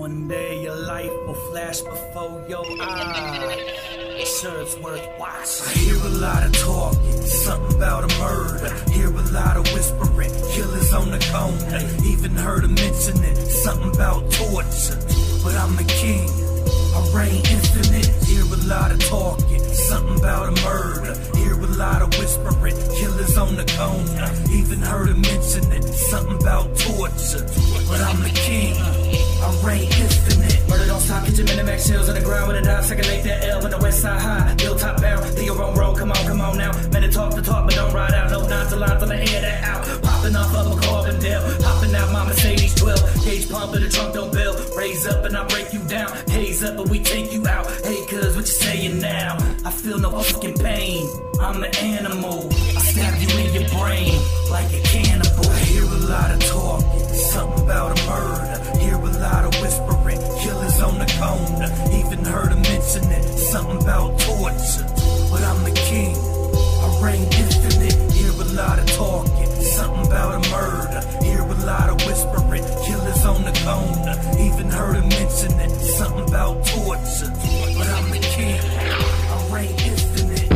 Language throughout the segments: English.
One day your life will flash before your eyes. Sure it's worth watching. I hear a lot of talking, something about a murder. Hear a lot of whispering, killers on the corner. Even heard of mentioning something about torture. But I'm the king, I reign infinite. Hear a lot of talking, something about a murder. Hear a lot of whispering, killers on the corner. Even heard of mentioning something about torture. But I'm the king, I reign infinite. Murder don't stop, get your Minimax shells on the ground with a dime. Circulate that L in the west side high. Bill top bound, Theo wrong road, come on now. Men to talk, but don't ride out. No nines to lines on the air that out. Popping off of a Carbondale, popping out my Mercedes 12. Gauge pump in the trunk, don't bill. Raise up and I break you down. Haze up, but we take you out. Hey, cuz, what you saying now? I feel no fucking pain. I'm an animal. I stab you in your brain like a cannibal. I hear a lot of talking, something about a murder. Hear a lot of whispering, killers on the corner. Even heard of mentioning something about torture. But I'm the king, I reign infinite. Hear a lot of talking, something about a murder. Hear a lot of whispering, killers on the corner. Even heard of mentioning something about torture. But I'm the king, I reign infinite.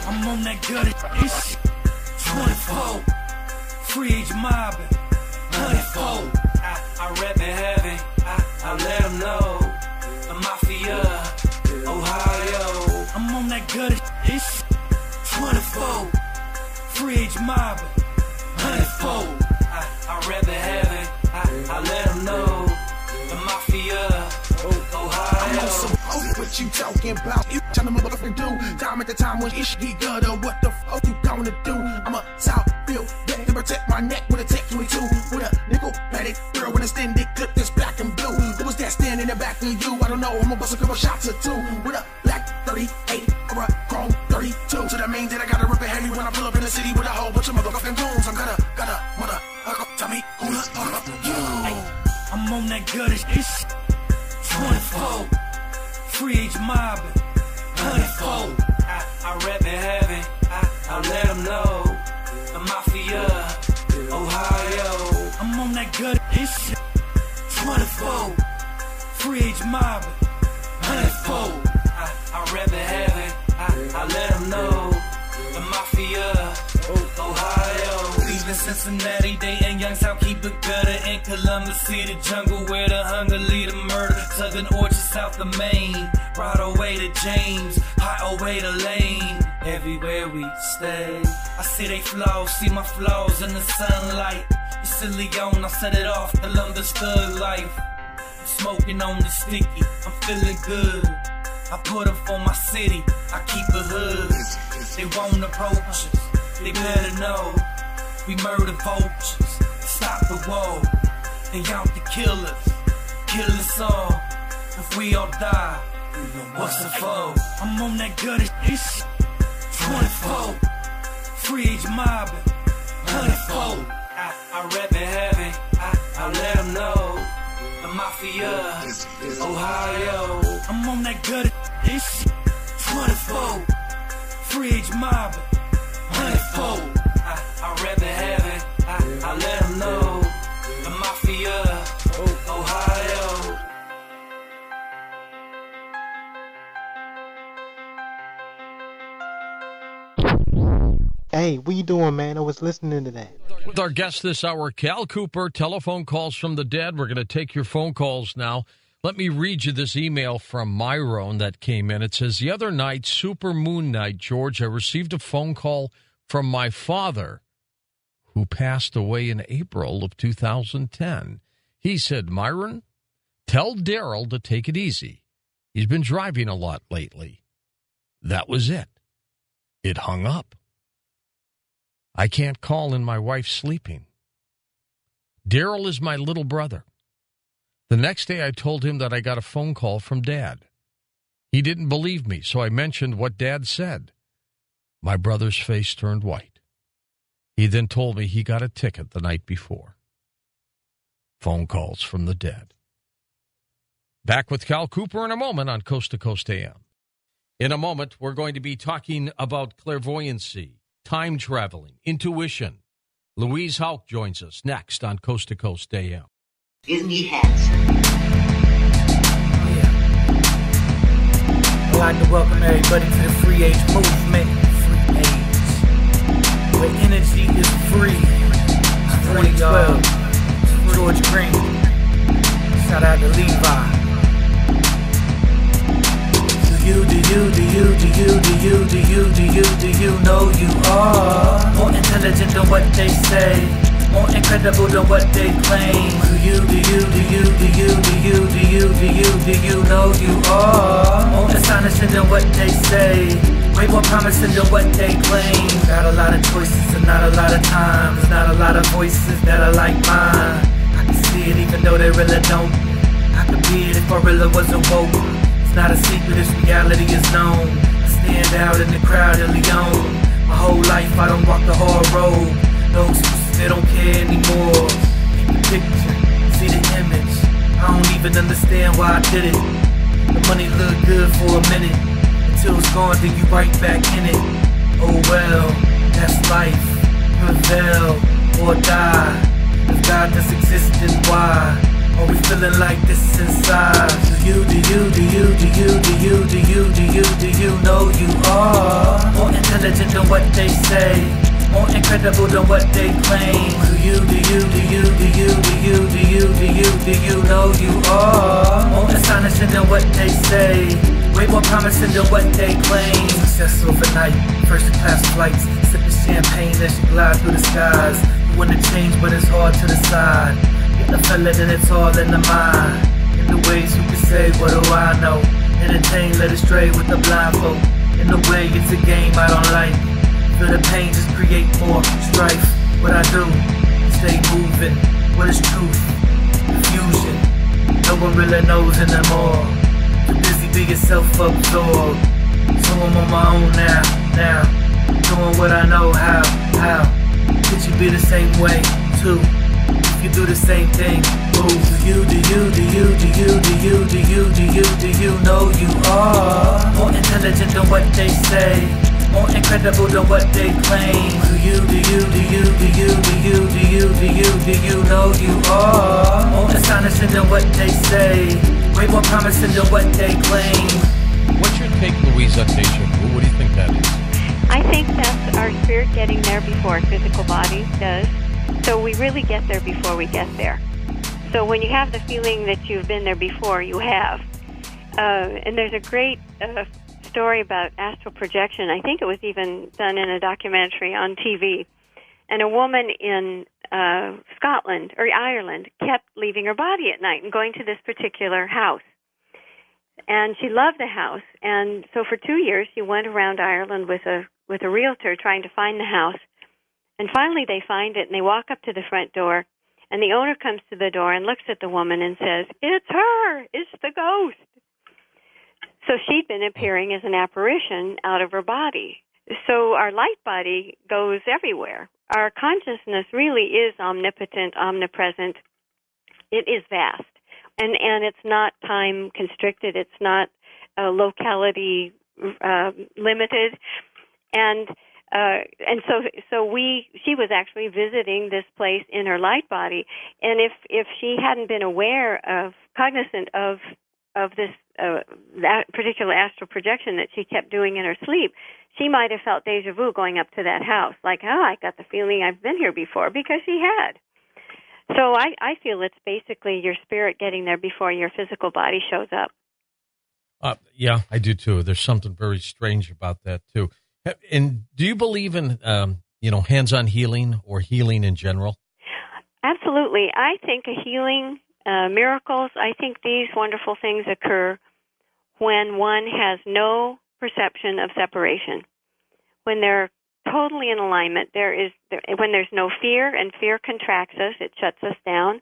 I'm on that gutter ish. 24, free age mobbing, 104. I rap in heaven, I let them know. The Mafia, Ohio. I'm on that gutter ish. 24, free age mobbing, 104. I rap in heaven, I let them know. The Mafia, Ohio. I'm on some what you talking about? You trying to motherfucking do time at the time when ish get gutter. What the fuck you gonna do? I'm a Southfield vet to protect my neck with a Tech 22 with a nickel plated girl with a extended clip that's black and blue. Who was that standing in the back of you? I don't know. I'm gonna bust a couple shots or two with a black 38 or a chrome 32. So that means that I gotta rip it heavy when I pull up in the city with a whole bunch of motherfucking goons. I'm gonna tell me who the fuck you? I'm on that gutter ish. 24, free age mobbing, 104. I rap in heaven, I let them know. The Mafia, Ohio. I'm on that gutter ish. 24, free age mobbing, 104. I rap in heaven, I let them know. The Mafia, Ohio. Leaving Cincinnati, they in Youngstown, keep it gutter. In Columbus, see the jungle where the hunger lead to murder. Southern Orchard, south of Maine. Right away to James, high away to Lane. Everywhere we stay, I see they flaws, see my flaws in the sunlight. You silly on, I set it off, Columbus thug life. I'm smoking on the sticky, I'm feeling good. I put up for my city, I keep a hood. They won't approach us, they better know. We murder vultures, stop the war. They out to kill us all. If we all die, what's the foe? I'm on that gutter ish. 24, free age mobbing, 104. I rap in heaven, I let them know. The Mafia, Ohio. I'm on that gutter ish. 24, free age mobbing, 104. I rap in heaven, I let them know. The Mafia, Ohio. Hey, what you doing, man? I was listening to that. With our guest this hour, Cal Cooper, telephone calls from the dead. We're going to take your phone calls now. Let me read you this email from Myron that came in. It says, the other night, super moon night, George, I received a phone call from my father, who passed away in April of 2010. He said, Myron, tell Daryl to take it easy. He's been driving a lot lately. That was it. It hung up. I can't call and my wife's sleeping. Daryl is my little brother. The next day I told him that I got a phone call from Dad. He didn't believe me, so I mentioned what Dad said. My brother's face turned white. He then told me he got a ticket the night before. Phone calls from the dead. Back with Cal Cooper in a moment on Coast to Coast AM. In a moment, we're going to be talking about clairvoyancy, time traveling, intuition. Louise Houck joins us next on Coast to Coast AM. Isn't he handsome? I'd like to welcome everybody to the free age movement. Free age. Where energy is free. 2012. George Green. Shout out to Levi. Do you know you are more intelligent than what they say, more incredible than what they claim? Do you know you are more astonishing than what they say, way more promising than what they claim? Got a lot of choices and not a lot of times, not a lot of voices that are like mine. I can see it even though they really don't. I could be it if I really wasn't woke. It's not a secret, this reality is known. I stand out in the crowd of Leon. My whole life I don't walk the hard road. No excuses, they don't care anymore. Paint the picture, see the image. I don't even understand why I did it. The money look good for a minute, until it's gone, then you right back in it. Oh well, that's life. Prevail or die. If God does exist, then why are we feeling like this inside? Do you know you are more intelligent than what they say, more incredible than what they claim? Do you know you are more astonishing than what they say, way more promising than what they claim? Success overnight, first class flights, sipping champagne as you glide through the skies. You wanna change, but it's hard to decide. Get the fella, then it's all in the mind. In the ways you can say, what do I know? Entertain, let it stray with the blindfold. In the way, it's a game I don't like. Feel the pain, just create more strife. What I do, stay moving. What is truth? Confusion. No one really knows anymore. Too busy being self-absorbed. So I'm on my own now. Doing what I know how. Could you be the same way, too? If you do the same thing, move. Do you know you are more intelligent than what they say, more incredible than what they claim? Do you know you are more astonishing than what they say, way more promising than what they claim? What's your take, Louise, on deja vu? What do you think that is? I think that's our spirit getting there before our physical body does. So we really get there before we get there. So when you have the feeling that you've been there before, you have. And there's a great story about astral projection. I think it was even done in a documentary on TV. And a woman in Scotland or Ireland kept leaving her body at night and going to this particular house. And she loved the house. And so for 2 years, she went around Ireland with a realtor trying to find the house. And finally they find it, and they walk up to the front door, and the owner comes to the door and looks at the woman and says, "It's her! It's the ghost!" So she'd been appearing as an apparition out of her body. So our light body goes everywhere. Our consciousness really is omnipotent, omnipresent. It is vast. And it's not time constricted. It's not locality limited. And she was actually visiting this place in her light body, and if she hadn't been cognizant of this that particular astral projection that she kept doing in her sleep, she might have felt deja vu going up to that house, like, oh, I got the feeling I've been here before, because she had. So I feel it's basically your spirit getting there before your physical body shows up. Yeah, I do too. There's something very strange about that too. And do you believe in, hands-on healing or healing in general? Absolutely. I think a healing, miracles, I think these wonderful things occur when one has no perception of separation, when they're totally in alignment. When there's no fear, and fear contracts us, it shuts us down.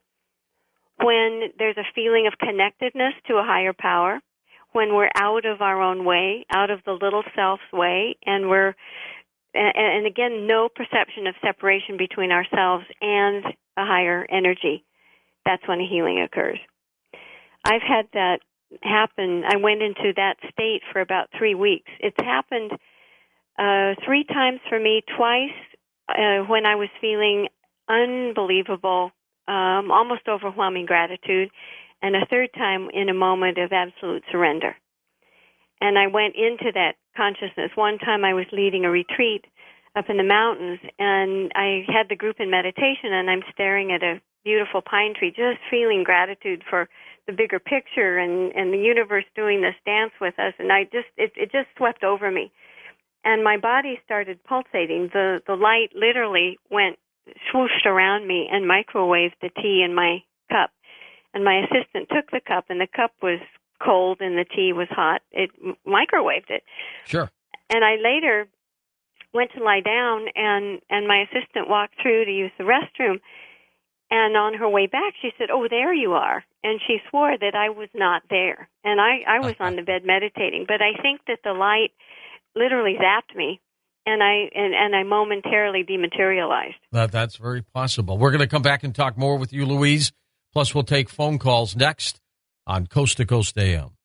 When there's a feeling of connectedness to a higher power, when we're out of our own way, out of the little self's way, and again, no perception of separation between ourselves and a higher energy. That's when a healing occurs. I've had that happen. I went into that state for about 3 weeks. It's happened 3 times for me, twice when I was feeling unbelievable, almost overwhelming gratitude, and a third time in a moment of absolute surrender. And I went into that consciousness. One time I was leading a retreat up in the mountains, and I had the group in meditation, and I'm staring at a beautiful pine tree, just feeling gratitude for the bigger picture and the universe doing this dance with us. And it just swept over me. And my body started pulsating. The light literally went swooshed around me and microwaved the tea in my cup. And my assistant took the cup, and the cup was cold and the tea was hot. It microwaved it. Sure. And I later went to lie down, and my assistant walked through to use the restroom. And on her way back, she said, "Oh, there you are." And she swore that I was not there. And I was on the bed meditating. But I think that the light literally zapped me, and I momentarily dematerialized. That's very possible. We're going to come back and talk more with you, Louise. Plus, we'll take phone calls next on Coast to Coast AM.